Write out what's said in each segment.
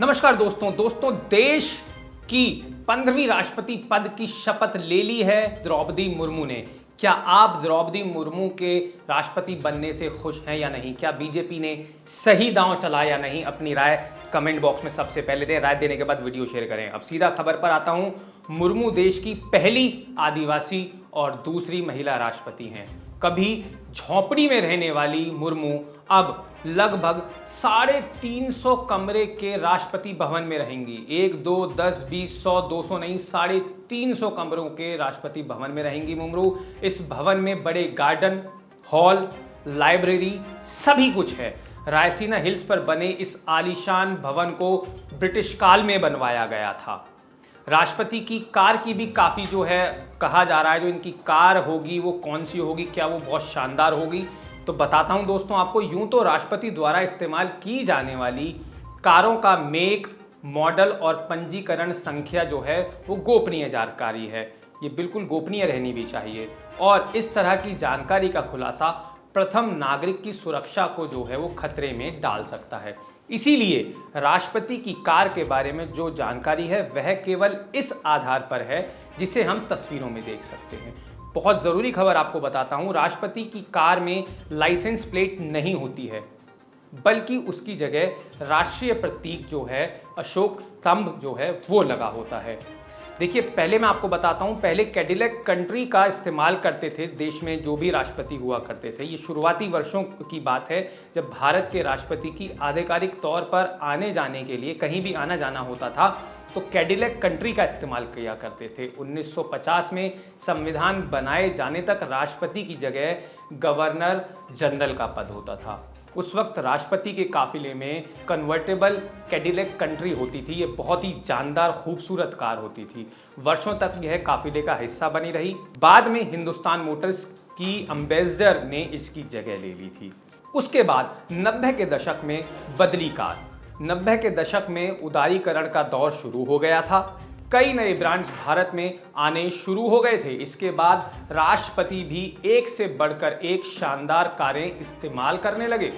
नमस्कार दोस्तों देश की 15वीं राष्ट्रपति पद की शपथ ले ली है द्रौपदी मुर्मू ने। क्या आप द्रौपदी मुर्मू के राष्ट्रपति बनने से खुश हैं या नहीं? क्या बीजेपी ने सही दांव चला या नहीं? अपनी राय कमेंट बॉक्स में सबसे पहले दें। राय देने के बाद वीडियो शेयर करें। अब सीधा खबर पर आता हूं। मुर्मू देश की पहली आदिवासी और दूसरी महिला राष्ट्रपति हैं। कभी झोपड़ी में रहने वाली मुर्मू अब लगभग 350 कमरे के राष्ट्रपति भवन में रहेंगी। 1, 2, 10, 20, 100, 200 नहीं, 350 कमरों के राष्ट्रपति भवन में रहेंगी मुर्मू। इस भवन में बड़े गार्डन, हॉल, लाइब्रेरी सभी कुछ है। रायसीना हिल्स पर बने इस आलीशान भवन को ब्रिटिश काल में बनवाया गया था। राष्ट्रपति की कार की भी काफ़ी जो है कहा जा रहा है, जो इनकी कार होगी वो कौन सी होगी, क्या वो बहुत शानदार होगी? तो बताता हूं दोस्तों आपको। यूं तो राष्ट्रपति द्वारा इस्तेमाल की जाने वाली कारों का मेक, मॉडल और पंजीकरण संख्या जो है वो गोपनीय जानकारी है। ये बिल्कुल गोपनीय रहनी भी चाहिए और इस तरह की जानकारी का खुलासा प्रथम नागरिक की सुरक्षा को जो है वो खतरे में डाल सकता है। इसीलिए राष्ट्रपति की कार के बारे में जो जानकारी है वह केवल इस आधार पर है जिसे हम तस्वीरों में देख सकते हैं। बहुत ज़रूरी खबर आपको बताता हूं। राष्ट्रपति की कार में लाइसेंस प्लेट नहीं होती है, बल्कि उसकी जगह राष्ट्रीय प्रतीक जो है अशोक स्तंभ जो है वो लगा होता है। देखिए, पहले मैं आपको बताता हूं। पहले कैडिलैक कंट्री का इस्तेमाल करते थे देश में जो भी राष्ट्रपति हुआ करते थे। ये शुरुआती वर्षों की बात है, जब भारत के राष्ट्रपति की आधिकारिक तौर पर आने जाने के लिए कहीं भी आना जाना होता था तो कैडिलैक कंट्री का इस्तेमाल किया करते थे। 1950 में संविधान बनाए जाने तक राष्ट्रपति की जगह गवर्नर जनरल का पद होता था। उस वक्त राष्ट्रपति के काफिले में कन्वर्टेबल कैडिलैक कंट्री होती थी। ये बहुत ही जानदार खूबसूरत कार होती थी। वर्षों तक यह काफिले का हिस्सा बनी रही। बाद में हिंदुस्तान मोटर्स की एम्बेसडर ने इसकी जगह ले ली थी। उसके बाद 90 के दशक में बदली कार। 90 के दशक में उदारीकरण का दौर शुरू हो गया था। कई नए ब्रांड्स भारत में आने शुरू हो गए थे। इसके बाद राष्ट्रपति भी एक से बढ़कर एक शानदार कारें इस्तेमाल करने लगे।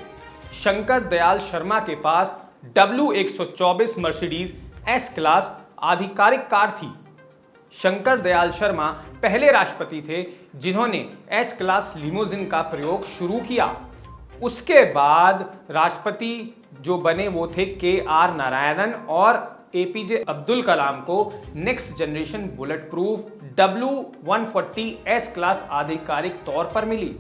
शंकर दयाल शर्मा के पास W124 मर्सिडीज एस क्लास आधिकारिक कार थी। शंकर दयाल शर्मा पहले राष्ट्रपति थे जिन्होंने एस क्लास लिमोजिन का प्रयोग शुरू किया। उसके बाद राष्ट्रपति जो बने वो थे KR नारायणन और APJ अब्दुल कलाम को next generation bullet proof W140 S class आधिकारिक तौर पर मिली।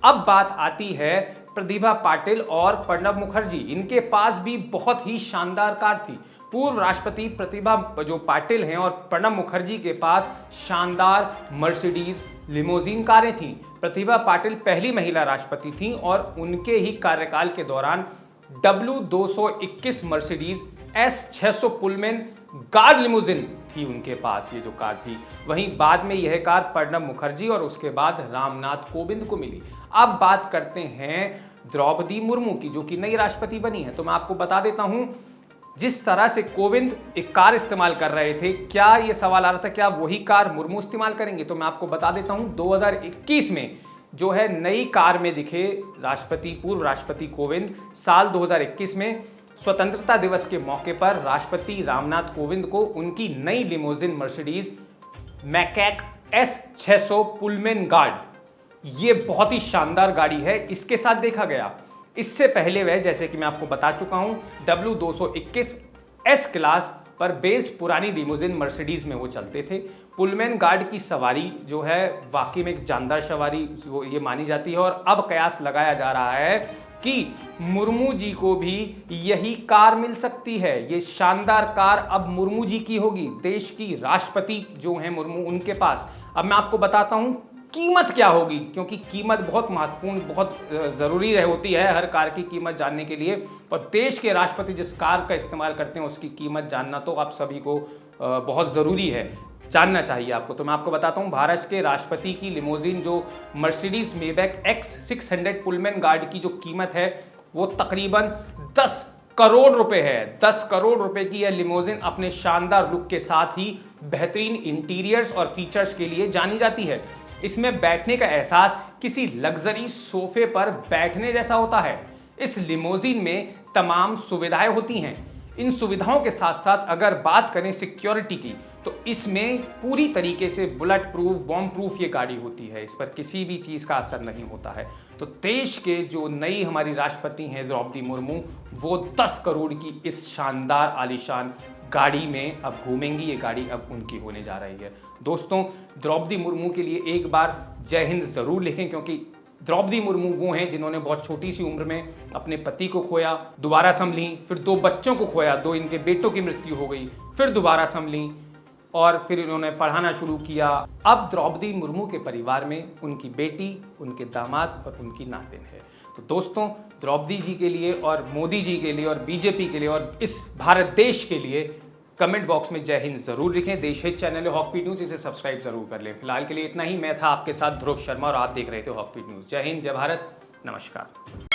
अब बात आती है प्रतिभा पाटिल और प्रणब मुखर्जी। इनके पास भी बहुत ही शानदार कार थी। पूर्व राष्ट्रपति प्रतिभा जो पाटिल हैं और प्रणब मुखर्जी के पास शानदार मर्सिडीज लिमोजिन कारें थीं। प्रतिभा पाटिल पहली महिला राष्ट्रपति थीं और उनके ही कार्यकाल के दौरान W221 Mercedes S600 Pullman guard limousine थी उनके पास, ये जो कार थी। वहीं बाद में यह कार प्रणब मुखर्जी और उसके बाद रामनाथ कोविंद को मिली। अब बात करते हैं द्रौपदी मुर्मू की, जो कि नई राष्ट्रपति बनी है। तो मैं आपको बता देता हूं, जिस तरह से कोविंद एक कार इस्तेमाल कर रहे थे, क्या ये सवाल आ रहा था क्या वही कार मुर्मू इस्तेमाल करेंगे? तो मैं आपको बता देता हूं, 2021 में जो है नई कार में दिखे राष्ट्रपति, पूर्व राष्ट्रपति कोविंद। साल 2021 में स्वतंत्रता दिवस के मौके पर राष्ट्रपति रामनाथ कोविंद को उनकी नई लिमोजिन मर्सिडीज मैकैक S600 पुलमैन गार्ड, ये बहुत ही शानदार गाड़ी है, इसके साथ देखा गया। इससे पहले वह, जैसे कि मैं आपको बता चुका हूं, W221 एस क्लास पर बेस्ड पुरानी लिमोजिन मर्सिडीज में वो चलते थे। पुलमैन गार्ड की सवारी जो है वाकई में एक जानदार सवारी वो ये मानी जाती है और अब कयास लगाया जा रहा है कि मुर्मू जी को भी यही कार मिल सकती है। ये शानदार कार अब मुर्मू जी की होगी। देश की राष्ट्रपति जो है मुर्मू, उनके पास। अब मैं आपको बताता हूं कीमत क्या होगी, क्योंकि कीमत बहुत महत्वपूर्ण, बहुत ज़रूरी होती है हर कार की कीमत जानने के लिए। और देश के राष्ट्रपति जिस कार का इस्तेमाल करते हैं उसकी कीमत जानना तो आप सभी को बहुत ज़रूरी है, जानना चाहिए आपको। तो मैं आपको बताता हूं, भारत के राष्ट्रपति की लिमोजिन जो Mercedes Maybach X600 Pullman guard की जो कीमत है वो तकरीबन 10 करोड़ रुपए है। 10 करोड़ रुपए की यह लिमोजिन अपने शानदार लुक के साथ ही बेहतरीन इंटीरियर्स और फीचर्स के लिए जानी जाती है। इसमें बैठने का एहसास किसी लग्जरी सोफे पर बैठने जैसा होता है। इस लिमोजिन में तमाम सुविधाएं होती हैं। इन सुविधाओं के साथ साथ अगर बात करें सिक्योरिटी की, तो इसमें पूरी तरीके से बुलेट प्रूफ, बॉम्ब प्रूफ ये गाड़ी होती है। इस पर किसी भी चीज़ का असर नहीं होता है। तो देश के जो नई हमारी राष्ट्रपति हैं द्रौपदी मुर्मू, वो 10 करोड़ की इस शानदार आलीशान गाड़ी में अब घूमेंगी। ये गाड़ी अब उनकी होने जा रही है। दोस्तों, द्रौपदी मुर्मू के लिए एक बार जय हिंद ज़रूर लिखें, क्योंकि द्रौपदी मुर्मू वो हैं जिन्होंने बहुत छोटी सी उम्र में अपने पति को खोया, दोबारा संभली, फिर 2 बच्चों को खोया, 2 इनके बेटों की मृत्यु हो गई, फिर दोबारा संभली और फिर इन्होंने पढ़ाना शुरू किया। अब द्रौपदी मुर्मू के परिवार में उनकी बेटी, उनके दामाद और उनकी नातिन है। तो दोस्तों, द्रौपदी जी के लिए और मोदी जी के लिए और बीजेपी के लिए और इस भारत देश के लिए कमेंट बॉक्स में जय हिंद जरूर लिखें। देश हित चैनल है हॉक फीड न्यूज़, इसे सब्सक्राइब जरूर कर लें। फिलहाल के लिए इतना ही। मैं था आपके साथ ध्रुव शर्मा और आप देख रहे थे हॉक फीड न्यूज़। जय हिंद, जय भारत, नमस्कार।